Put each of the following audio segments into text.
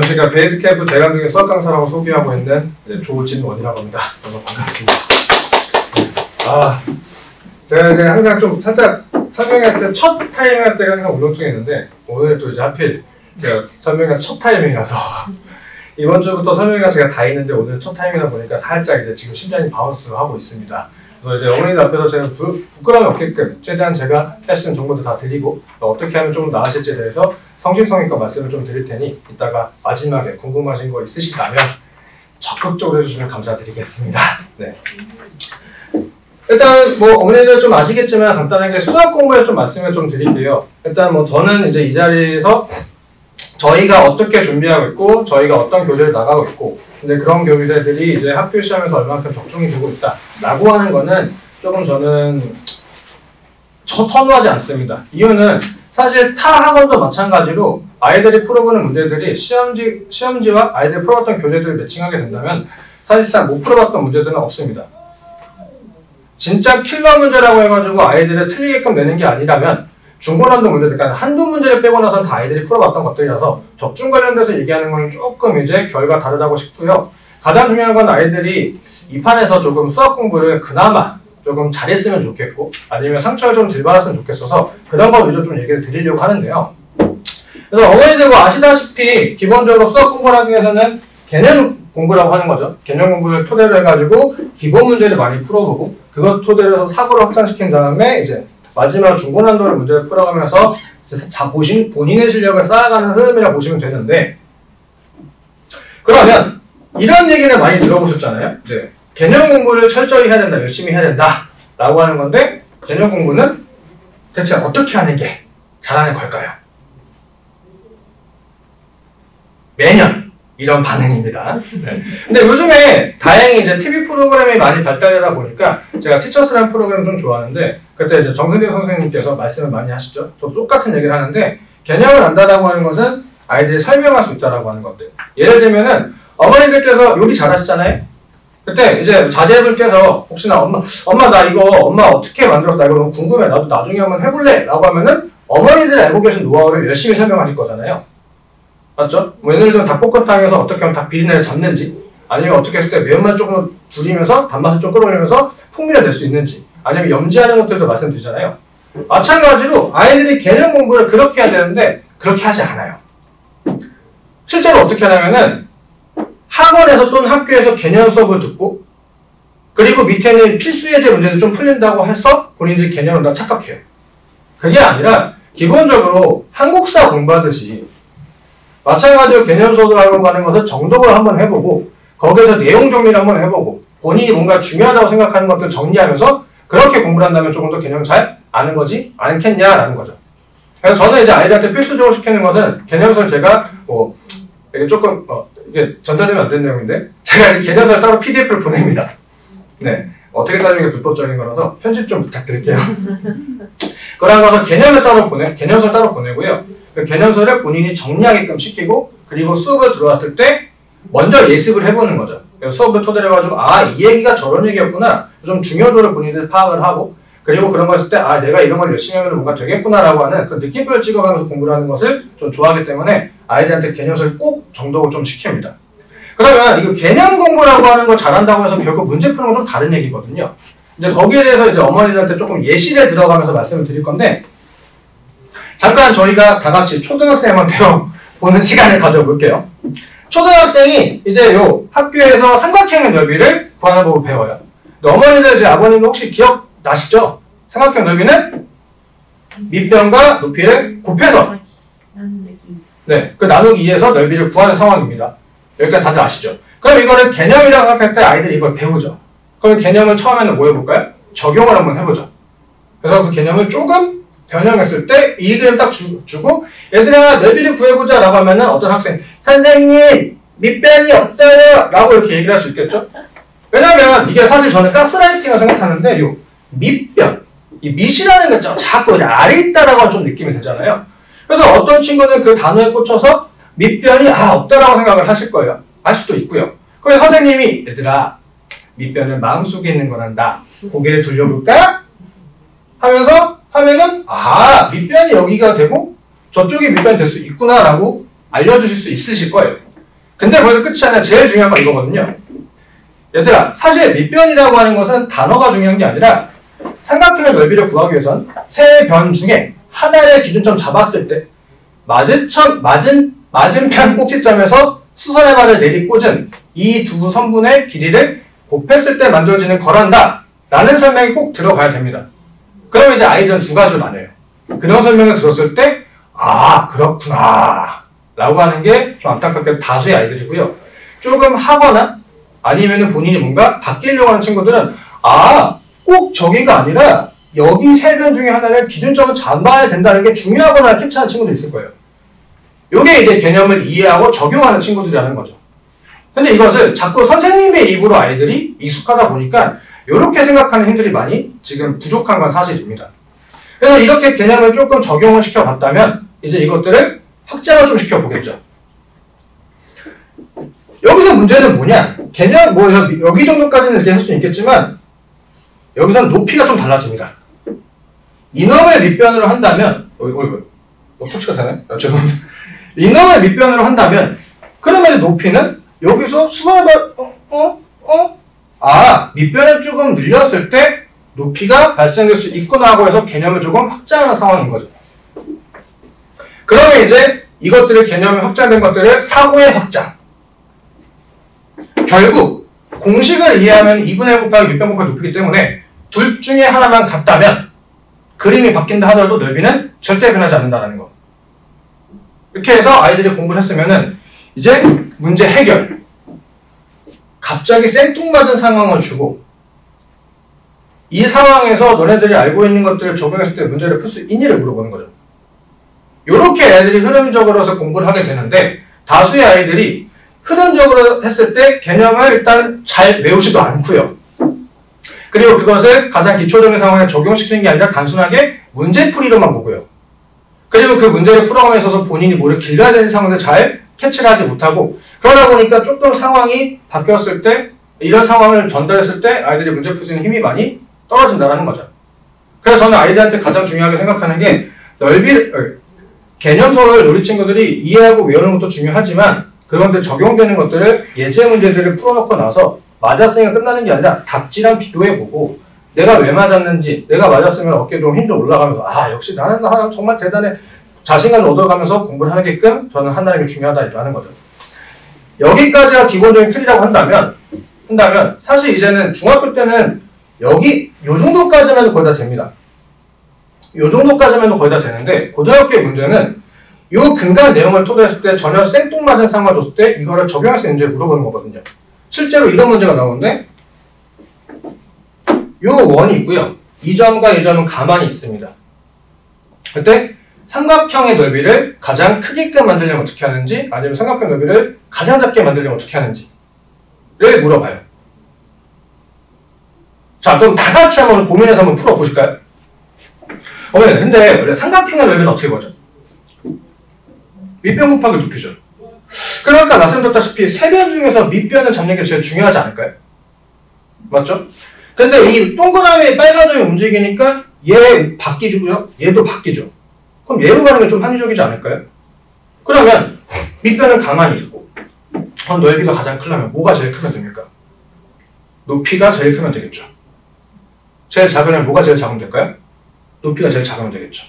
제가 베이스캠프 대강 중에 수학 강사라고 소개하고 있는 조진원이라고 합니다. 너무 반갑습니다. 제가 이제 항상 좀 살짝 설명할 때 첫 타이밍 할 때가 항상 울렁증이 있는데 오늘 또 이제 하필 제가 설명한 첫 타이밍이라서 이번 주부터 설명회가 제가 다 있는데 오늘 첫 타이밍이다 보니까 살짝 이제 지금 심장이 바운스 하고 있습니다. 그래서 이제 어머니들 앞에서 제가 부끄러움이 없게끔 최대한 제가 할 수 있는 정보도 다 드리고 어떻게 하면 좀 나아질지에 대해서 성심성의껏 말씀을 좀 드릴 테니 이따가 마지막에 궁금하신 거 있으시다면 적극적으로 해주시면 감사드리겠습니다. 네. 일단 뭐 어머니들 좀 아시겠지만 간단하게 수학 공부에 좀 말씀을 좀 드릴게요. 일단 뭐 저는 이제 이 자리에서 저희가 어떻게 준비하고 있고 저희가 어떤 교재를 나가고 있고 근데 그런 교재들이 이제 학교 시험에서 얼마큼 적중이 되고 있다 라고 하는 거는 조금 저는 선호하지 않습니다. 이유는 사실 타 학원도 마찬가지로 아이들이 풀어보는 문제들이 시험지와 아이들이 풀어봤던 교재들을 매칭하게 된다면 사실상 못 풀어봤던 문제들은 없습니다. 진짜 킬러 문제라고 해가지고 아이들을 틀리게끔 내는 게 아니라면 중고난도 문제들, 그러니까 한두 문제를 빼고 나서는 다 아이들이 풀어봤던 것들이라서 적중 관련돼서 얘기하는 건 조금 이제 결과 다르다고 싶고요. 가장 중요한 건 아이들이 이 판에서 조금 수학 공부를 그나마 조금 잘했으면 좋겠고 아니면 상처를 좀 덜 받았으면 좋겠어서 그런 거 위주로 좀 얘기를 드리려고 하는데요. 그래서 어머니들과 아시다시피 기본적으로 수학 공부를 하기 위해서는 개념 공부라고 하는 거죠. 개념 공부를 토대로 해가지고 기본 문제를 많이 풀어보고 그것 토대로 해서 사고를 확장시킨 다음에 이제 마지막 중고난도의 문제를 풀어가면서 본인의 실력을 쌓아가는 흐름이라고 보시면 되는데 그러면 이런 얘기를 많이 들어보셨잖아요. 네. 개념 공부를 철저히 해야 된다, 열심히 해야 된다 라고 하는 건데 개념 공부는 대체 어떻게 하는 게 잘하는 걸까요? 매년 이런 반응입니다. 네. 근데 요즘에 다행히 이제 TV 프로그램이 많이 발달되다 보니까 제가 티처스라는 프로그램 좀 좋아하는데 그때 이제 정승재 선생님께서 말씀을 많이 하시죠. 저도 똑같은 얘기를 하는데 개념을 안다라고 하는 것은 아이들이 설명할 수 있다라고 하는 것들. 예를 들면은 어머니들께서 요리 잘하시잖아요. 그때 이제 자제분께서 혹시나 엄마 나 이거 엄마 어떻게 만들었어? 나 이거 너무 궁금해. 나도 나중에 한번 해볼래. 라고 하면은 어머니들이 알고 계신 노하우를 열심히 설명하실 거잖아요. 맞죠? 뭐 예를 들면 닭볶음탕에서 어떻게 하면 닭 비린내를 잡는지 아니면 어떻게 했을 때 매운맛 조금 줄이면서 단맛을 좀 끌어올리면서 풍미를 낼 수 있는지 아니면 염지하는 것들도 말씀드리잖아요. 마찬가지로 아이들이 개념 공부를 그렇게 해야 되는데 그렇게 하지 않아요. 실제로 어떻게 하냐면은 학원에서 또는 학교에서 개념 수업을 듣고 그리고 밑에는 필수 예제 문제를 좀 풀린다고 해서 본인들이 개념을 다 착각해요. 그게 아니라 기본적으로 한국사 공부하듯이 마찬가지로 개념 수업을 하려고 하는 것을 정독을 한번 해보고 거기에서 내용 정리를 한번 해보고 본인이 뭔가 중요하다고 생각하는 것들 정리하면서 그렇게 공부를 한다면 조금 더 개념을 잘 아는 거지 않겠냐라는 거죠. 그래서 저는 이제 아이들한테 필수적으로 시키는 것은 개념서를 제가 이게 조금 이게 전달되면 안 되는 내용인데 제가 개념서를 따로 PDF를 보냅니다. 네, 어떻게 따지는 게 불법적인 거라서 편집 좀 부탁드릴게요. 그러한 것을 개념서를 따로 보내고요. 그 개념서를 본인이 정리하게끔 시키고 그리고 수업을 들어왔을 때 먼저 예습을 해보는 거죠. 수업을 토대로 해가지고 이 얘기가 저런 얘기였구나. 좀 중요도를 본인들이 파악을 하고 그리고 그런 거 했을 때 내가 이런 걸 열심히 하면 뭔가 되겠구나라고 하는 그 느낌표를 찍어가면서 공부를 하는 것을 좀 좋아하기 때문에 아이들한테 개념서를 꼭 정독을 좀 시킵니다. 그러면 이거 개념 공부라고 하는 걸 잘한다고 해서 결국 문제 푸는 건 좀 다른 얘기거든요. 이제 거기에 대해서 이제 어머니들한테 조금 예시를 들어가면서 말씀을 드릴 건데 잠깐 저희가 다 같이 초등학생 한번 배워보는 시간을 가져볼게요. 초등학생이 이제 요 학교에서 삼각형의 넓이를 구하는 법을 배워요. 어머니들 이제 아버님 혹시 기억나시죠? 삼각형 넓이는 밑변과 높이를 곱해서 그 나누기 2에서 넓이를 구하는 상황입니다. 여기까지 다들 아시죠? 그럼 이거를 개념이라고 생각할 때 아이들이 이걸 배우죠. 그럼 개념을 처음에는 뭐 해볼까요? 적용을 한번 해보죠. 그래서 그 개념을 조금 변형했을 때 이 그림 딱 주고 얘들아 넓이를 구해보자 라고 하면은 어떤 학생 선생님 밑변이 없어요 라고 이렇게 얘기를 할 수 있겠죠? 왜냐면 이게 사실 저는 가스라이팅이라고 생각하는데 요 밑변 이 밑이라는 거 있죠? 자꾸 아래 있다라고 좀 느낌이 되잖아요. 그래서 어떤 친구는 그 단어에 꽂혀서 밑변이 없다라고 생각을 하실 거예요. 알 수도 있고요. 그래서 선생님이 얘들아 밑변은 마음속에 있는 거란다. 고개를 돌려볼까? 하면은 밑변이 여기가 되고 저쪽이 밑변이 될 수 있구나 라고 알려주실 수 있으실 거예요. 근데 거기서 끝이 아니라 제일 중요한 건 이거거든요. 얘들아, 사실 밑변이라고 하는 것은 단어가 중요한 게 아니라 삼각형의 넓이를 구하기 위해선 세 변 중에 하나를 기준점 잡았을 때 맞은편 꼭지점에서 수선의 발을 내리꽂은 이 두 선분의 길이를 곱했을 때 만들어지는 거란다 라는 설명이 꼭 들어가야 됩니다. 그럼 이제 아이들은 두 가지로 나뉘어요. 그런 설명을 들었을 때 아 그렇구나 라고 하는 게 좀 안타깝게 다수의 아이들이고요. 조금 하거나 아니면은 본인이 뭔가 바뀌려고 하는 친구들은 아 꼭 저기가 아니라 여기 세 변 중에 하나를 기준점을 잡아야 된다는 게 중요하거나 캐치하는 친구도 있을 거예요. 이게 이제 개념을 이해하고 적용하는 친구들이라는 거죠. 근데 이것을 자꾸 선생님의 입으로 아이들이 익숙하다 보니까 이렇게 생각하는 힘들이 많이 지금 부족한 건 사실입니다. 그래서 이렇게 개념을 조금 적용을 시켜봤다면 이제 이것들을 확장을 좀 시켜보겠죠. 여기서 문제는 뭐냐? 개념 뭐 여기 정도까지는 이렇게 할 수 있겠지만 여기서는 높이가 좀 달라집니다. 이놈을 밑변으로 한다면 터치가 되나요? 죄송합니다. 이놈을 밑변으로 한다면 그러면 높이는 여기서 수선을 밑변을 조금 늘렸을 때 높이가 발생될 수 있구나 하고 해서 개념을 조금 확장하는 상황인 거죠. 그러면 이제 이것들의 개념이 확장된 것들을 사고의 확장. 결국 공식을 이해하면 2분의 1 곱하기 밑변 곱하기 높이기 때문에 둘 중에 하나만 같다면 그림이 바뀐다 하더라도 넓이는 절대 변하지 않는다는 거. 이렇게 해서 아이들이 공부를 했으면은 이제 문제 해결. 갑자기 생뚱맞은 상황을 주고 이 상황에서 너네들이 알고 있는 것들을 적용했을 때 문제를 풀 수 있니를 물어보는 거죠. 이렇게 애들이 흐름적으로서 공부를 하게 되는데 다수의 아이들이 흐름적으로 했을 때 개념을 일단 잘 외우지도 않고요. 그리고 그것을 가장 기초적인 상황에 적용시키는 게 아니라 단순하게 문제풀이로만 보고요. 그리고 그 문제를 풀어가면서 있어서 본인이 뭐를 길러야 되는 상황을 잘 캐치를 하지 못하고 그러다 보니까 조금 상황이 바뀌었을 때 이런 상황을 전달했을 때 아이들이 문제 풀 수 있는 힘이 많이 떨어진다는 거죠. 그래서 저는 아이들한테 가장 중요하게 생각하는 게 개념서를 우리 친구들이 이해하고 외우는 것도 중요하지만 그런데 적용되는 것들을 예제 문제들을 풀어놓고 나서 맞았으니까 끝나는 게 아니라 답지랑 비교해보고 내가 왜 맞았는지 내가 맞았으면 어깨 좀 힘 좀 올라가면서 아 역시 나는 정말 대단해 자신감을 얻어가면서 공부를 하게끔 저는 한다는 게 중요하다라는 거죠. 여기까지가 기본적인 틀이라고 한다면 사실 이제는 중학교 때는 요 정도까지만 해도 거의 다 됩니다. 요 정도까지만 해도 거의 다 되는데 고등학교의 문제는 요 근간 내용을 토대했을 때 전혀 생뚱맞은 상황을 줬을 때 이거를 적용할 수 있는지 물어보는 거거든요. 실제로 이런 문제가 나오는데 요 원이 있고요. 이 점과 이 점은 가만히 있습니다. 그때 삼각형의 넓이를 가장 크게끔 만들려면 어떻게 하는지 아니면 삼각형 넓이를 가장 작게 만들려면 어떻게 하는지를 물어봐요. 자, 그럼 다 같이 한번 고민해서 한번 풀어보실까요? 근데 원래 삼각형의 넓이는 어떻게 보죠? 밑변 곱하기 높이죠. 그러니까 말씀드렸다시피 세 변 중에서 밑변을 잡는 게 제일 중요하지 않을까요? 맞죠? 근데 이 동그라미 빨간 점이 움직이니까 얘 바뀌고요. 얘도 바뀌죠. 그럼 얘로 가는 게 좀 합리적이지 않을까요? 그러면 밑변은 가만히 있고 넓이가 가장 크려면 뭐가 제일 크면 됩니까? 높이가 제일 크면 되겠죠. 제일 작으면 뭐가 제일 작으면 될까요? 높이가 제일 작으면 되겠죠.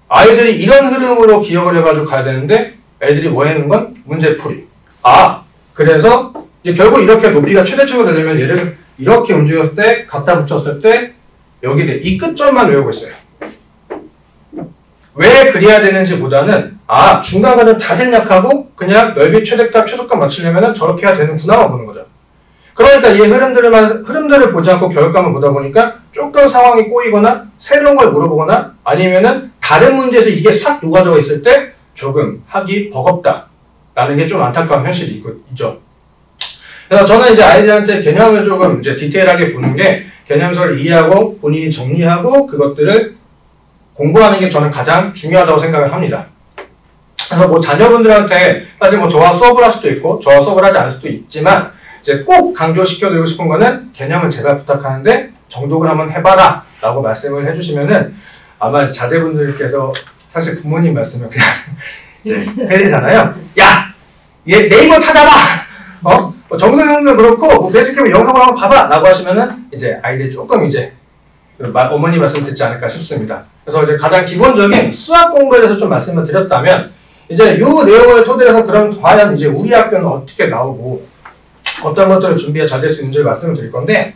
아이들이 이런 흐름으로 기억을 해가지고 가야 되는데 애들이 원하는 건 문제풀이. 그래서 이제 결국 이렇게 높이가 최대치로 되려면 얘를 이렇게 움직였을 때 갖다 붙였을 때 여기 이 끝점만 외우고 있어요. 왜 그래야 되는지 보다는 중간간을 다 생략하고 그냥 넓이 최대값 최소값 맞추려면 저렇게 해야 되는구나만 보는 거죠. 그러니까 이 흐름들을 보지 않고 결과만 보다 보니까 조금 상황이 꼬이거나 새로운 걸 물어보거나 아니면은 다른 문제에서 이게 싹 녹아들어 있을 때 조금 하기 버겁다라는 게 좀 안타까운 현실이 있죠. 그래서 저는 이제 아이들한테 개념을 조금 이제 디테일하게 보는 게 개념서를 이해하고 본인이 정리하고 그것들을 공부하는 게 저는 가장 중요하다고 생각을 합니다. 그래서 뭐 자녀분들한테 사실 뭐 저와 수업을 할 수도 있고 저와 수업을 하지 않을 수도 있지만 이제 꼭 강조시켜드리고 싶은 거는 개념을 제발 부탁하는데 정독을 한번 해봐라 라고 말씀을 해주시면은 아마 자제분들께서 사실 부모님 말씀을 그냥 이제 해야 되잖아요. 야! 네이버 찾아봐! 정선생님도 그렇고, 베이직캠 영상을 한번 봐봐! 라고 하시면은, 이제 아이들이 조금 이제, 어머니 말씀 듣지 않을까 싶습니다. 그래서 이제 가장 기본적인 수학 공부에 대해서 좀 말씀을 드렸다면, 이제 요 내용을 토대로 해서 그럼 과연 이제 우리 학교는 어떻게 나오고, 어떤 것들을 준비가 잘 될 수 있는지를 말씀을 드릴 건데,